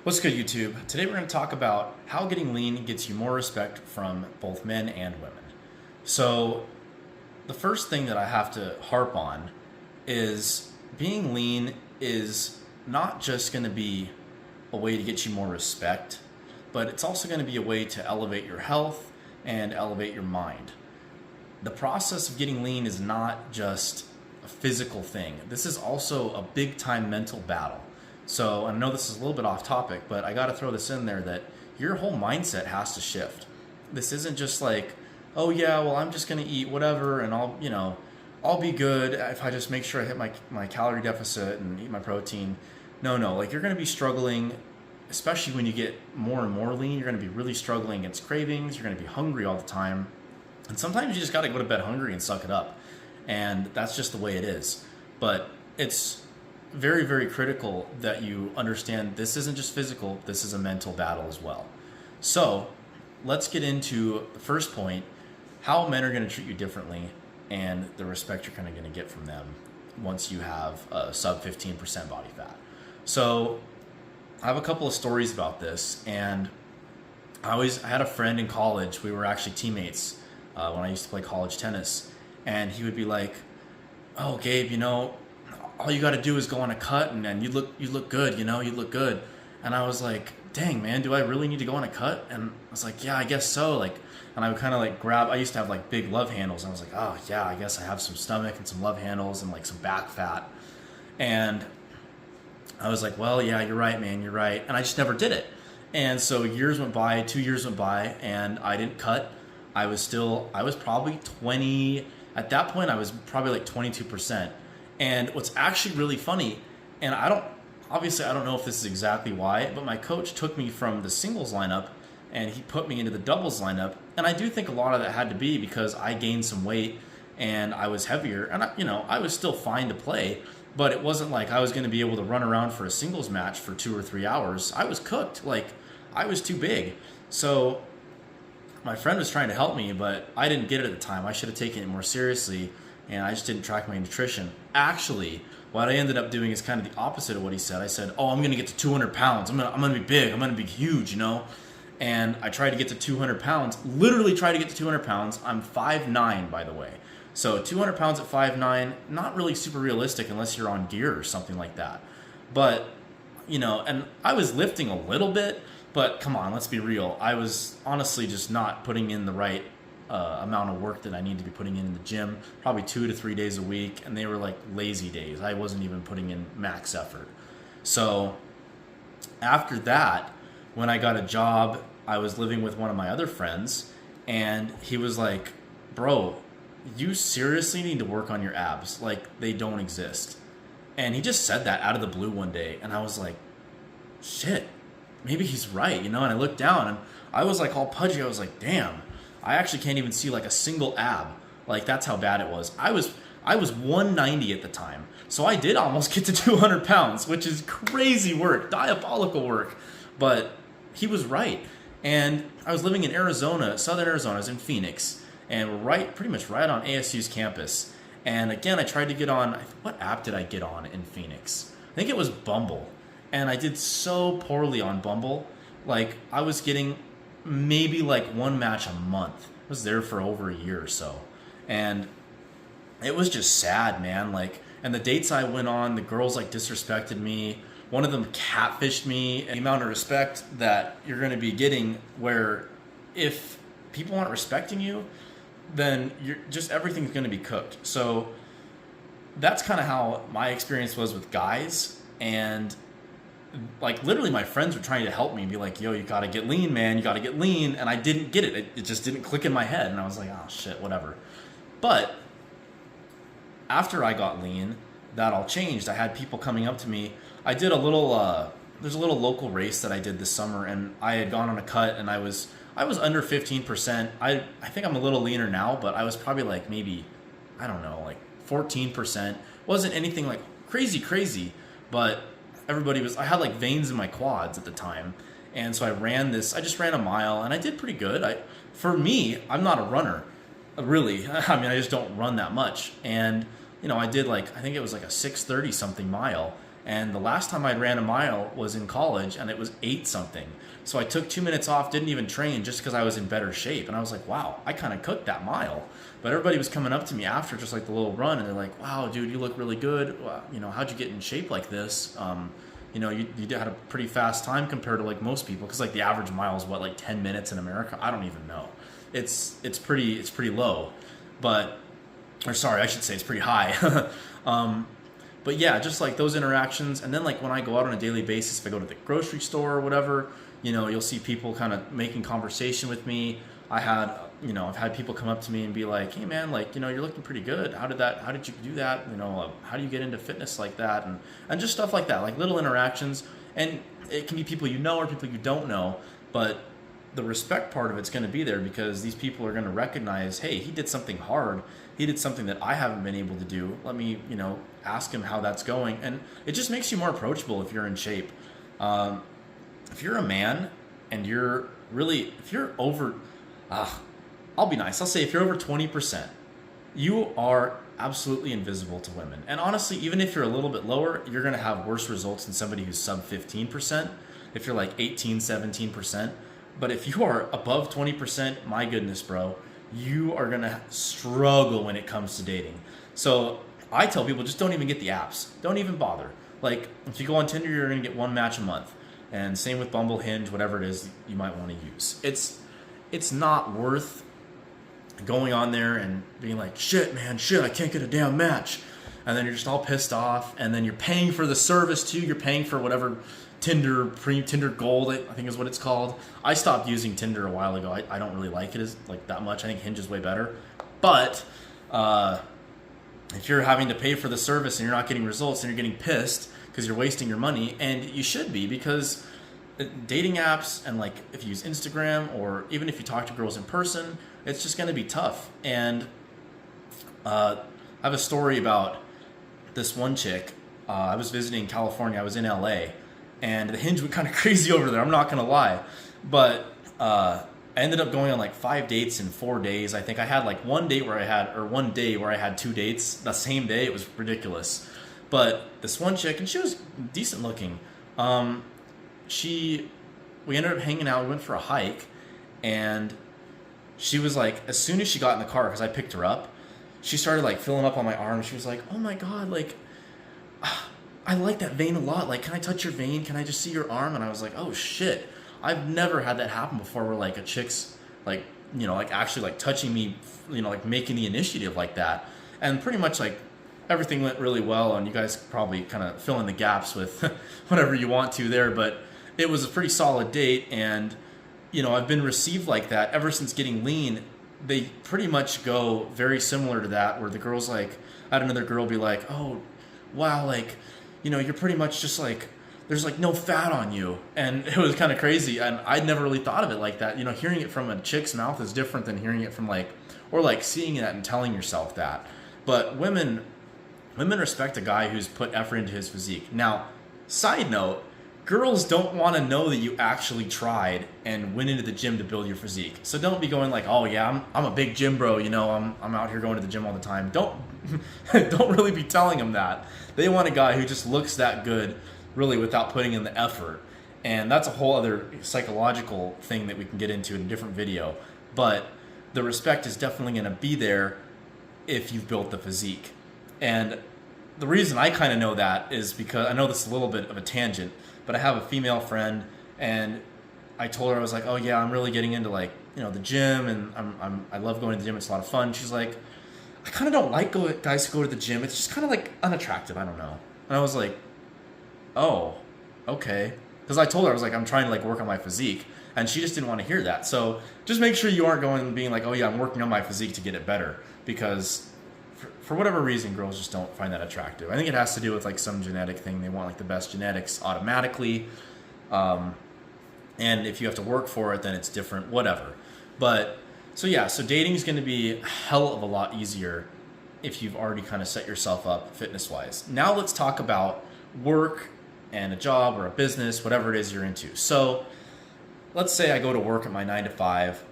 What's good, YouTube? Today we're going to talk about how getting lean gets you more respect from both men and women. So, the first thing that I have to harp on is being lean is not just going to be a way to get you more respect, but it's also going to be a way to elevate your health and elevate your mind. The process of getting lean is not just a physical thing. This is also a big time mental battle. So I know this is a little bit off topic, but I got to throw this in there that your whole mindset has to shift. This isn't just like, oh yeah, well I'm just going to eat whatever and I'll be good if I just make sure I hit my calorie deficit and eat my protein. No, like you're going to be struggling, especially when you get more and more lean. You're going to be really struggling against cravings. You're going to be hungry all the time. And sometimes you just got to go to bed hungry and suck it up. And that's just the way it is. But it's very, very critical that you understand this isn't just physical, this is a mental battle as well. So let's get into the first point, how men are going to treat you differently and the respect you're kind of going to get from them once you have a sub 15% body fat. So I have a couple of stories about this, and I had a friend in college. We were actually teammates when I used to play college tennis, and he would be like, oh Gabe, all you got to do is go on a cut and you look good, you look good. And I was like, dang man, do I really need to go on a cut? And I was like, yeah, I guess so. And I would kind of I used to have like big love handles. And I was like, oh yeah, I guess I have some stomach and some love handles and like some back fat. And I was like, well, yeah, you're right, man, you're right. And I just never did it. And so years went by, 2 years went by, and I didn't cut. I was probably 20, at that point I was probably like 22%. And what's actually really funny, and I don't know if this is exactly why, but my coach took me from the singles lineup and he put me into the doubles lineup. And I do think a lot of that had to be because I gained some weight and I was heavier, and I was still fine to play, but it wasn't like I was going to be able to run around for a singles match for 2 or 3 hours. I was cooked, like I was too big. So my friend was trying to help me, but I didn't get it at the time. I should have taken it more seriously, and I just didn't track my nutrition. Actually, what I ended up doing is kind of the opposite of what he said. I said, oh, I'm going to get to 200 pounds. I'm going to be big. I'm going to be huge, And I tried to get to 200 pounds, literally tried to get to 200 pounds. I'm 5'9", by the way. So 200 pounds at 5'9", not really super realistic unless you're on gear or something like that. But, and I was lifting a little bit, but come on, let's be real. I was honestly just not putting in the right amount of work that I need to be putting in the gym, probably 2 to 3 days a week, and they were like lazy days. I wasn't even putting in max effort. So after that, when I got a job, I was living with one of my other friends, and he was like, bro, you seriously need to work on your abs. Like, they don't exist. And he just said that out of the blue one day, and I was like, shit, maybe he's right, And I looked down, and I was like all pudgy. I was like, damn, I actually can't even see like a single ab. Like, that's how bad it was. I was 190 at the time. So I did almost get to 200 pounds, which is crazy work, diabolical work. But he was right. And I was living in Arizona, Southern Arizona. I was in Phoenix, and we're pretty much right on ASU's campus. And again, I tried to get on, what app did I get on in Phoenix? I think it was Bumble. And I did so poorly on Bumble. Like, I was getting maybe like one match a month. I was there for over a year or so, and it was just sad, man. Like, and the dates I went on, the girls like disrespected me. One of them catfished me. And the amount of respect that you're going to be getting, where if people aren't respecting you, then everything's going to be cooked. So that's kind of how my experience was with guys. And like, literally my friends were trying to help me, be like, yo, you got to get lean, man. You got to get lean. And I didn't get it. It just didn't click in my head. And I was like, oh shit, whatever. But after I got lean, that all changed. I had people coming up to me. I did there's a little local race that I did this summer, and I had gone on a cut, and I was under 15%. I think I'm a little leaner now, but I was probably like maybe, I don't know, like 14%. Wasn't anything like crazy, but I had like veins in my quads at the time. And so I just ran a mile, and I did pretty good. For me, I'm not a runner, really. I mean, I just don't run that much. And, I did I think it was like a 6:30 something mile. And the last time I ran a mile was in college, and it was 8 something. So I took 2 minutes off, didn't even train, just because I was in better shape. And I was like, wow, I kind of cooked that mile. But everybody was coming up to me after just like the little run, and they're like, wow, dude, you look really good. How'd you get in shape like this? You had a pretty fast time compared to like most people, because like the average mile is what, like 10 minutes in America? I don't even know. It's pretty low, or sorry, I should say it's pretty high. But yeah, just like those interactions. And then like when I go out on a daily basis, if I go to the grocery store or whatever, you'll see people kind of making conversation with me. I've had people come up to me and be like, hey man, like, you're looking pretty good. How did you do that? How do you get into fitness like that? And just stuff like that, like little interactions. And it can be people or people you don't know, but the respect part of it's going to be there, because these people are going to recognize, hey, he did something hard. He did something that I haven't been able to do. Let me, ask him how that's going. And it just makes you more approachable if you're in shape. If you're a man and if you're over, I'll be nice. I'll say if you're over 20%, you are absolutely invisible to women. And honestly, even if you're a little bit lower, you're going to have worse results than somebody who's sub 15%. If you're like 18, 17%. But if you are above 20%, my goodness, bro, you are going to struggle when it comes to dating. So I tell people, just don't even get the apps. Don't even bother. Like, if you go on Tinder, you're going to get 1 match a month. And same with Bumble, Hinge, whatever it is you might want to use. It's not worth going on there and being like, shit, I can't get a damn match. And then you're just all pissed off. And then you're paying for the service too. You're paying for whatever Tinder Gold, I think is what it's called. I stopped using Tinder a while ago. I don't really like it as like that much. I think Hinge is way better. But if you're having to pay for the service and you're not getting results, and you're getting pissed because you're wasting your money, and you should be, because dating apps, and like if you use Instagram, or even if you talk to girls in person, it's just going to be tough. And I have a story about this one chick. I was visiting California. I was in LA, and the Hinge went kind of crazy over there. I'm not going to lie. But I ended up going on like 5 dates in 4 days. I think I had like one day where I had 2 dates the same day. It was ridiculous. But this one chick, and she was decent looking. We ended up hanging out. We went for a hike, and she was like, as soon as she got in the car, because I picked her up, she started like filling up on my arm. She was like, oh my God, like, I like that vein a lot. Like, can I touch your vein? Can I just see your arm? And I was like, oh shit. I've never had that happen before, where like a chick's like, like actually like touching me, like making the initiative like that. And pretty much like everything went really well. And you guys probably kind of fill in the gaps with whatever you want to there. But it was a pretty solid date. And, I've been received like that ever since getting lean. They pretty much go very similar to that, where the girl's like, I had another girl be like, oh, wow, like, you're pretty much just like, there's like no fat on you. And it was kind of crazy. And I'd never really thought of it like that. Hearing it from a chick's mouth is different than hearing it from like, or like seeing that and telling yourself that. But women respect a guy who's put effort into his physique. Now, side note, girls don't want to know that you actually tried and went into the gym to build your physique. So don't be going like, oh yeah, I'm a big gym bro, I'm out here going to the gym all the time. Don't really be telling them that. They want a guy who just looks that good, really, without putting in the effort. And that's a whole other psychological thing that we can get into in a different video. But the respect is definitely going to be there if you've built the physique. And the reason I kind of know that is because, I know this is a little bit of a tangent, but I have a female friend, and I told her, I was like, oh yeah, I'm really getting into like, the gym, and I love going to the gym. It's a lot of fun. She's like, I kind of don't like guys who go to the gym. It's just kind of like unattractive. I don't know. And I was like, oh, okay. Because I told her, I was like, I'm trying to like work on my physique, and she just didn't want to hear that. So just make sure you aren't going and being like, oh yeah, I'm working on my physique to get it better, because for whatever reason, girls just don't find that attractive. I think it has to do with like some genetic thing. They want like the best genetics automatically. And if you have to work for it, then it's different, whatever. But so dating is going to be a hell of a lot easier if you've already kind of set yourself up fitness-wise. Now let's talk about work and a job or a business, whatever it is you're into. So let's say I go to work at my 9 to 5,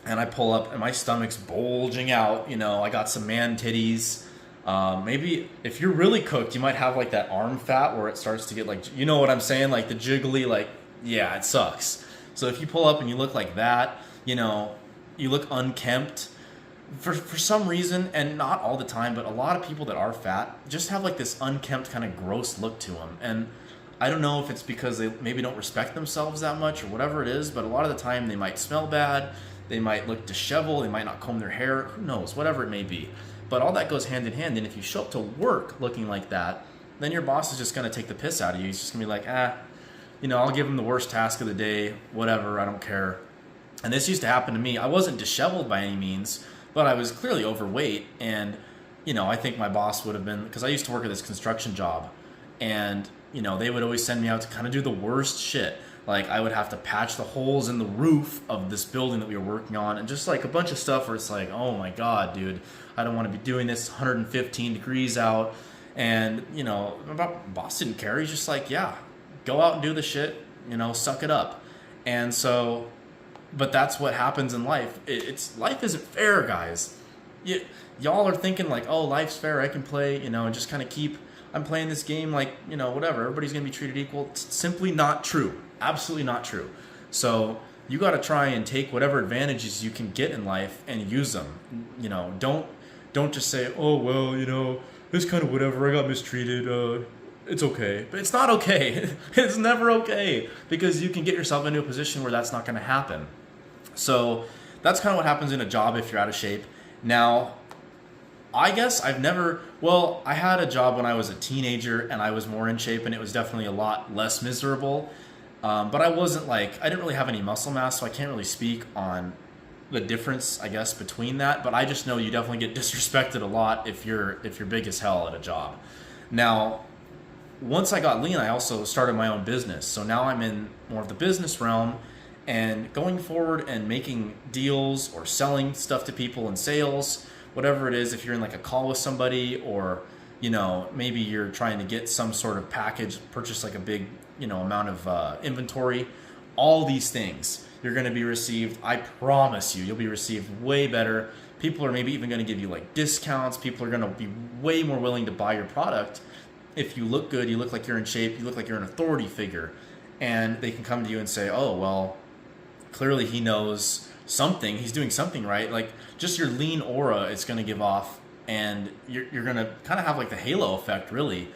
and I pull up and my stomach's bulging out. I got some man titties. Maybe if you're really cooked, you might have like that arm fat where it starts to get like, you know what I'm saying? Like the jiggly, like, yeah, it sucks. So if you pull up and you look like that, you know, you look unkempt for some reason, and not all the time, but a lot of people that are fat just have like this unkempt kind of gross look to them. And I don't know if it's because they maybe don't respect themselves that much or whatever it is, but a lot of the time they might smell bad, they might look disheveled, they might not comb their hair, who knows, whatever it may be. But all that goes hand in hand. And if you show up to work looking like that, then your boss is just going to take the piss out of you. He's just going to be like, you know, I'll give him the worst task of the day, whatever, I don't care. And this used to happen to me. I wasn't disheveled by any means, but I was clearly overweight. And, you know, I think my boss would have been, because I used to work at this construction job, and, you know, they would always send me out to kind of do the worst shit. Like I would have to patch the holes in the roof of this building that we were working on, and just like a bunch of stuff where it's like, oh my God, dude, I don't want to be doing this. 115 degrees out. And, you know, my boss didn't care. He's just like, yeah, go out and do the shit, you know, suck it up. And so, but that's what happens in life. Life isn't fair, guys. Y'all are thinking like, oh, life's fair, I can play, you know, and just kind of I'm playing this game like, you know, whatever, everybody's going to be treated equal. It's simply not true. Absolutely not true. So you got to try and take whatever advantages you can get in life and use them. You know, don't just say, oh, well, you know, it's kind of whatever, I got mistreated, it's okay. But it's not okay. It's never okay, because you can get yourself into a position where that's not going to happen. So that's kind of what happens in a job if you're out of shape. Now, I guess I had a job when I was a teenager and I was more in shape, and it was definitely a lot less miserable. But I didn't really have any muscle mass, so I can't really speak on the difference, I guess, between that. But I just know you definitely get disrespected a lot if you're big as hell at a job. Now, once I got lean, I also started my own business. So now I'm in more of the business realm, and going forward and making deals or selling stuff to people in sales, whatever it is, if you're in like a call with somebody, or, you know, maybe you're trying to get some sort of package, purchase like a big, you know, amount of inventory, all these things, you're going to be received, I promise you'll be received way better. People are maybe even going to give you like discounts. People are going to be way more willing to buy your product if you look good, you look like you're in shape, you look like you're an authority figure, and they can come to you and say, oh, well, clearly he knows something, he's doing something right. Like just your lean aura it's going to give off, and you're going to kind of have like the halo effect, really.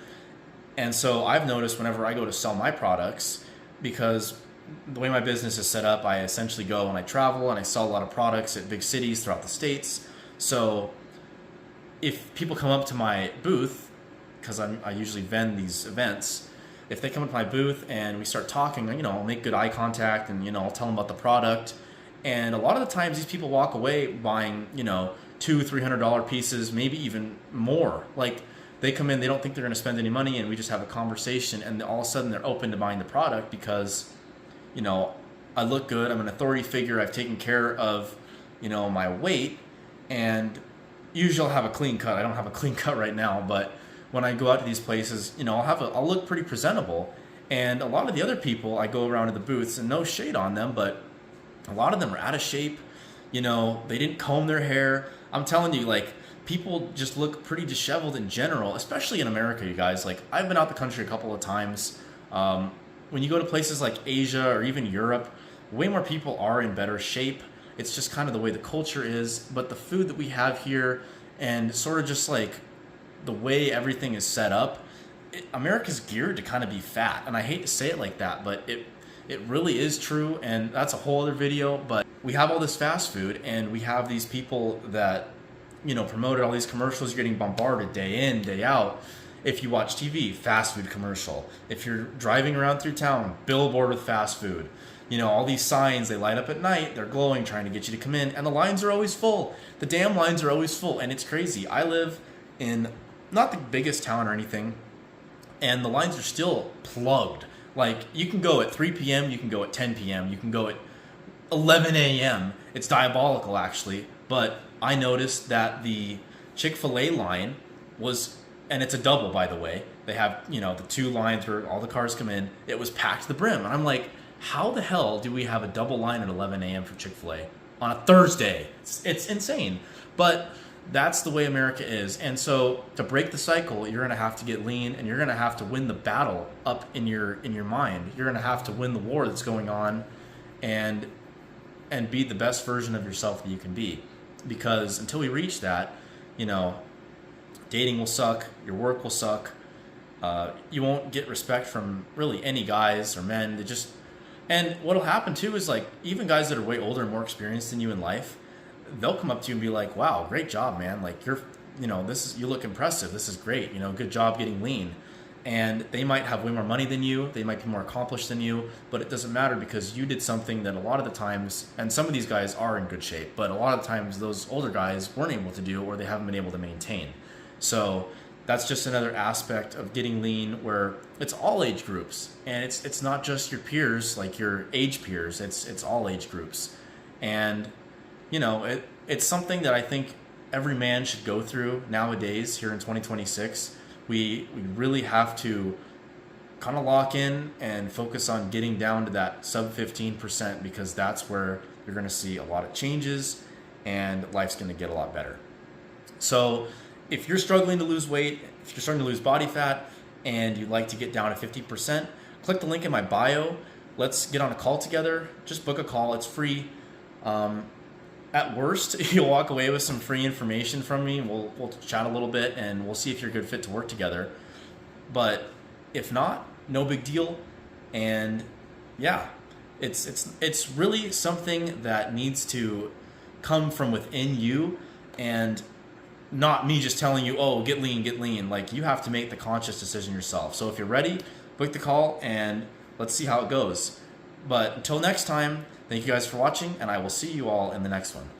And so I've noticed whenever I go to sell my products, because the way my business is set up, I essentially go and I travel and I sell a lot of products at big cities throughout the States. So if people come up to my booth, because I usually vend these events, if they come up to my booth and we start talking, you know, I'll make good eye contact, and, you know, I'll tell them about the product. And a lot of the times these people walk away buying, you know, $200-$300 pieces, maybe even more. Like they come in, they don't think they're going to spend any money, and we just have a conversation, and all of a sudden they're open to buying the product because, you know, I look good, I'm an authority figure, I've taken care of, you know, my weight, and usually I'll have a clean cut. I don't have a clean cut right now, but when I go out to these places, you know, I'll look pretty presentable. And a lot of the other people, I go around to the booths, and no shade on them, but a lot of them are out of shape. You know, they didn't comb their hair. I'm telling you, like, people just look pretty disheveled in general, especially in America, you guys. Like, I've been out the country a couple of times. When you go to places like Asia or even Europe, way more people are in better shape. It's just kind of the way the culture is. But the food that we have here, and sort of just like the way everything is set up, America's geared to kind of be fat. And I hate to say it like that, but it really is true, and that's a whole other video. But we have all this fast food, and we have these people that, you know, promoted all these commercials. You're getting bombarded day in, day out. If you watch TV, fast food commercial. If you're driving around through town, billboard with fast food. You know, all these signs, they light up at night, they're glowing, trying to get you to come in, and the lines are always full. The damn lines are always full, and it's crazy. I live in not the biggest town or anything, and the lines are still plugged. Like, you can go at 3 p.m., you can go at 10 p.m., you can go at 11 a.m. It's diabolical, actually. But I noticed that the Chick-fil-A line was, and it's a double, by the way. They have, you know, the two lines where all the cars come in. It was packed to the brim. And I'm like, how the hell do we have a double line at 11 a.m. for Chick-fil-A on a Thursday? It's insane. But That's the way America is. And so to break the cycle, you're going to have to get lean, and you're going to have to win the battle up in your mind. You're going to have to win the war that's going on, and be the best version of yourself that you can be. Because until we reach that, you know, dating will suck, your work will suck. You won't get respect from really any guys or men. And what'll happen too is, like, even guys that are way older and more experienced than you in life, they'll come up to you and be like, "Wow, great job, man! Like, you look impressive. This is great. You know, good job getting lean." And they might have way more money than you. They might be more accomplished than you, but it doesn't matter, because you did something that a lot of the times, and some of these guys are in good shape, but a lot of the times those older guys weren't able to do, or they haven't been able to maintain. So that's just another aspect of getting lean, where it's all age groups, and it's not just your peers, like your age peers. It's all age groups, and you know, it's something that I think every man should go through nowadays here in 2026. We really have to kind of lock in and focus on getting down to that sub 15%, because that's where you're going to see a lot of changes and life's going to get a lot better. So if you're struggling to lose weight, if you're starting to lose body fat, and you'd like to get down to 50%, click the link in my bio. Let's get on a call together. Just book a call. It's free. At worst, you'll walk away with some free information from me. We'll chat a little bit, and we'll see if you're a good fit to work together. But if not, no big deal. And yeah, it's really something that needs to come from within you, and not me just telling you, "Oh, get lean, get lean." Like, you have to make the conscious decision yourself. So if you're ready, book the call, and let's see how it goes. But until next time, thank you guys for watching, and I will see you all in the next one.